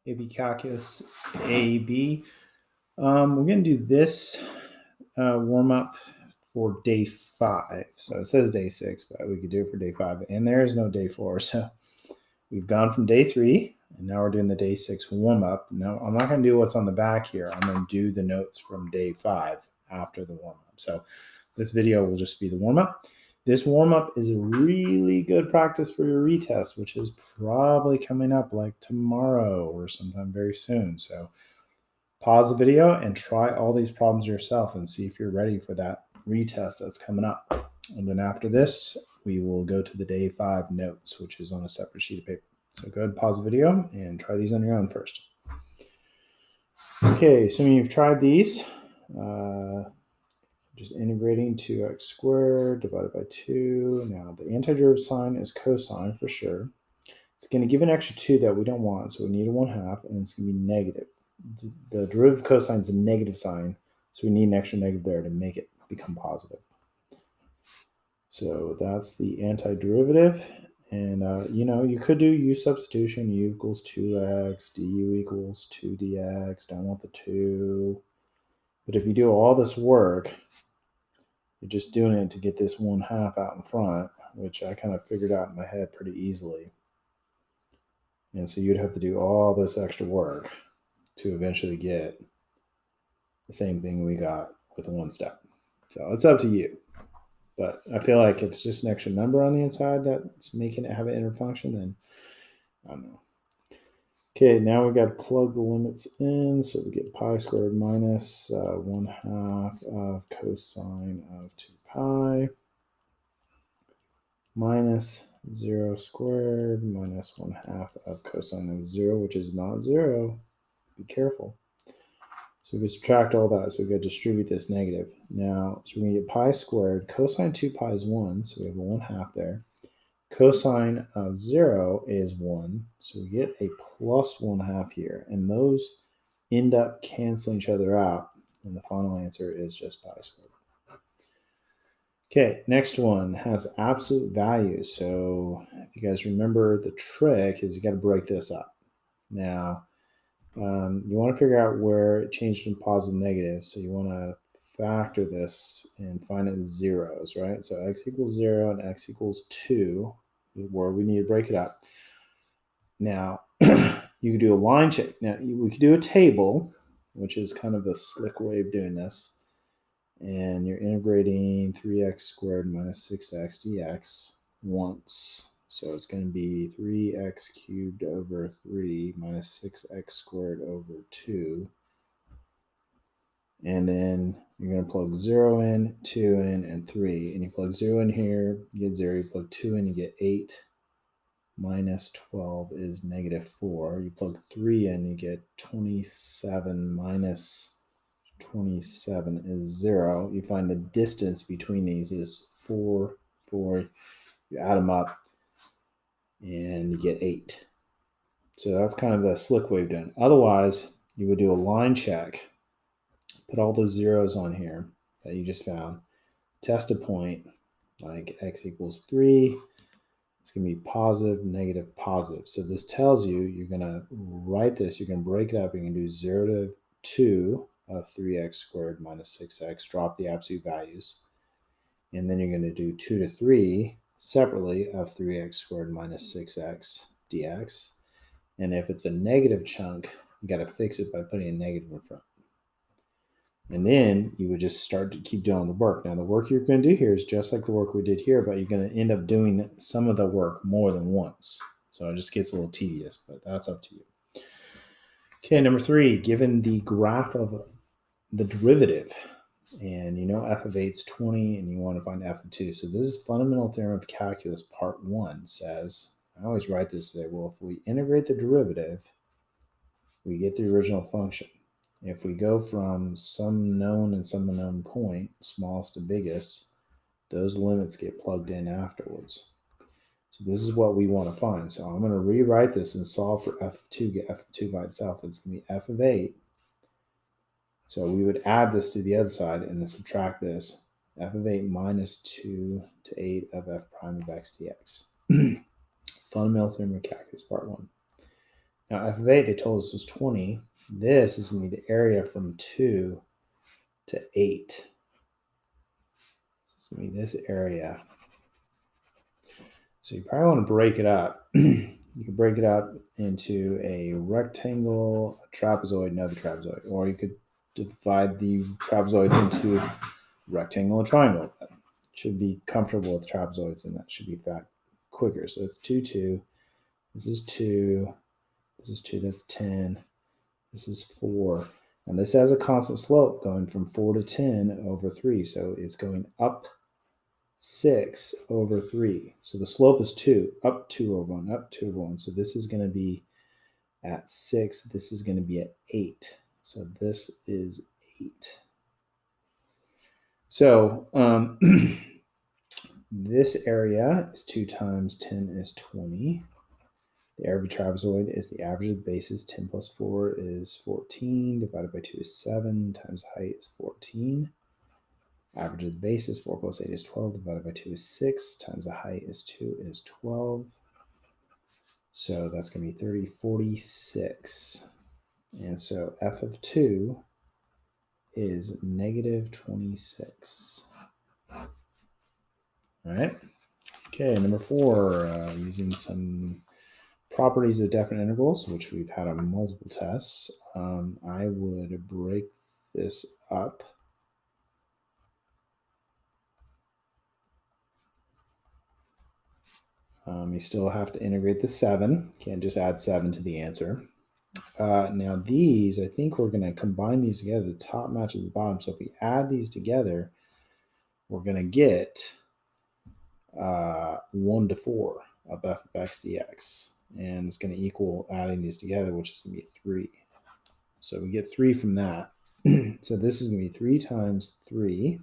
AB Calculus AB. We're going to do this warm up for day 5. So it says day 6, but we could do it for day 5. And there is no day 4. So we've gone from day 3, and now we're doing the day 6 warm up. Now, I'm not going to do what's on the back here. I'm going to do the notes from day 5 after the warm up. So this video will just be the warm up. This warm-up is a really good practice for your retest, which is probably coming up like tomorrow or sometime very soon. So pause the video and try all these problems yourself and see if you're ready for that retest that's coming up. And then after this, we will go to the day 5 notes, which is on a separate sheet of paper. So go ahead and pause the video and try these on your own first. Okay, assuming you've tried these, just integrating 2x squared divided by 2. Now, the antiderivative sign is cosine for sure. It's going to give an extra 2 that we don't want, so we need a 1/2, and it's going to be negative. The derivative of cosine is a negative sign, so we need an extra negative there to make it become positive. So that's the antiderivative. And, you could do u substitution. U equals 2x, du equals 2dx. Don't want the 2. But if you do all this work, you're just doing it to get this 1/2 out in front, which I kind of figured out in my head pretty easily. And so you'd have to do all this extra work to eventually get the same thing we got with one step. So it's up to you. But I feel like if it's just an extra number on the inside that's making it have an inner function, then I don't know. Okay, now we've got to plug the limits in. So we get pi squared minus 1/2 of cosine of 2 pi minus 0 squared minus 1/2 of cosine of 0, which is not 0. Be careful. So we can subtract all that. So we got to distribute this negative. Now, so we're going to get pi squared. Cosine 2 pi is 1, so we have a 1/2 there. Cosine of 0 is 1, so we get a plus 1/2 here. And those end up canceling each other out. And the final answer is just pi squared. Okay, next one has absolute values. So if you guys remember, the trick is you got to break this up. Now, you want to figure out where it changed from positive to negative. So you want to factor this and find it in zeros, right? So x equals 0 and x equals 2, where we need to break it up. Now, you could do a line check. Now, we could do a table, which is kind of a slick way of doing this. And you're integrating 3x squared minus 6x dx once. So it's going to be 3x cubed over 3 minus 6x squared over 2. And then you're going to plug 0 in, 2 in, and 3. And you plug 0 in here, you get 0. You plug 2 in, you get 8. Minus 12 is negative 4. You plug 3 in, you get 27 minus 27 is 0. You find the distance between these is 4, 4. You add them up, and you get 8. So that's kind of the slick way of doing it. Otherwise, you would do a line check, put all the zeros on here that you just found, test a point like x equals 3. It's going to be positive, negative, positive. So this tells you you're going to write this. You're going to break it up. You're going to do 0 to 2 of 3x squared minus 6x, drop the absolute values. And then you're going to do 2 to 3 separately of 3x squared minus 6x dx. And if it's a negative chunk, you got to fix it by putting a negative in front. And then you would just start to keep doing the work. Now, the work you're going to do here is just like the work we did here, but you're going to end up doing some of the work more than once. So it just gets a little tedious, but that's up to you. Okay, number 3, given the graph of the derivative, and you know f of 8 is 20, and you want to find f of 2. So this is fundamental theorem of calculus part 1 says, I always write this today, well, if we integrate the derivative, we get the original function. If we go from some known and some unknown point, smallest to biggest, those limits get plugged in afterwards. So this is what we want to find. So I'm going to rewrite this and solve for f of 2, get f of 2 by itself. It's going to be f of 8. So we would add this to the other side and then subtract this. F of 8 minus 2 to 8 of f prime of x dx. Fundamental theorem of calculus, part 1. Now f of 8, they told us was 20. This is going to be the area from 2 to 8. So it's going to be this area. So you probably want to break it up. You can break it up into a rectangle, a trapezoid, another trapezoid. Or you could divide the trapezoids into rectangle and triangle. That should be comfortable with trapezoids, and that should be quicker. So it's 2, 2. This is 2. This is 2. That's 10. This is 4. And this has a constant slope going from 4 to 10 over 3. So it's going up 6 over 3. So the slope is 2, up 2 over 1, up 2 over 1. So this is going to be at 6. This is going to be at 8. So this is 8. So this area is 2 times 10 is 20. The area of a trapezoid is the average of the bases. 10 plus 4 is 14. Divided by 2 is 7. Times the height is 14. Average of the bases. 4 plus 8 is 12. Divided by 2 is 6. Times the height is 2 is 12. So that's going to be 30, 46. And so f of 2 is negative 26. All right. Okay, number 4, using some properties of definite integrals, which we've had on multiple tests. I would break this up. You still have to integrate the 7. Can't just add 7 to the answer. Now these, I think we're going to combine these together. The top matches the bottom. So if we add these together, we're going to get 1 to 4 of f of x dx. And it's going to equal adding these together, which is going to be 3. So we get 3 from that. So this is going to be 3 times 3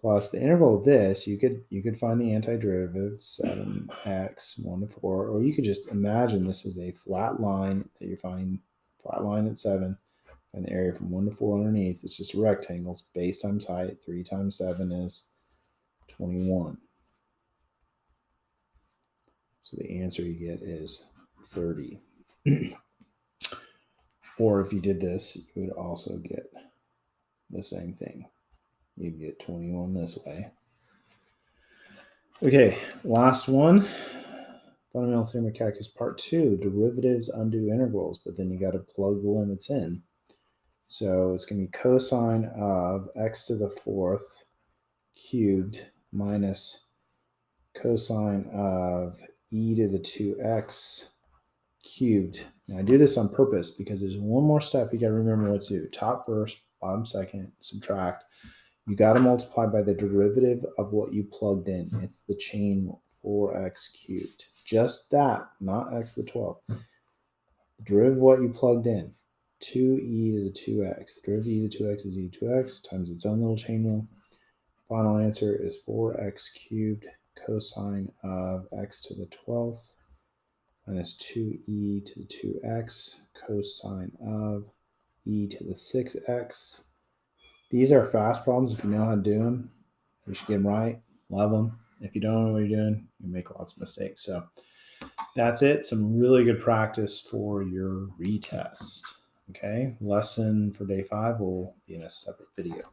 plus the interval of this. You could find the antiderivative, 7x 1 to 4, or you could just imagine this is a flat line that you're finding, flat line at 7, and the area from 1 to 4 underneath. It's just rectangles. Base times height. 3 times 7 is 21. So the answer you get is 30. Or if you did this, you would also get the same thing. You'd get 21 this way. Okay, last one. Fundamental theorem of calculus part 2, derivatives undo integrals, but then you got to plug the limits in. So it's going to be cosine of x to the 4th cubed minus cosine of e to the 2x cubed. Now I do this on purpose because there's one more step you got to remember what to do. Top first, bottom second, subtract. You got to multiply by the derivative of what you plugged in. It's the chain 4x cubed. Just that, not x to the 12th. The derivative of what you plugged in, 2e to the 2x. The derivative of e to the 2x is e to 2x times its own little chain rule. Final answer is 4x cubed cosine of x to the 12th minus 2e to the 2x cosine of e to the 6x. These are fast problems if you know how to do them. You should get them right. Love them. If you don't know what you're doing, you make lots of mistakes. So that's it. Some really good practice for your retest. Okay. Lesson for day 5 will be in a separate video.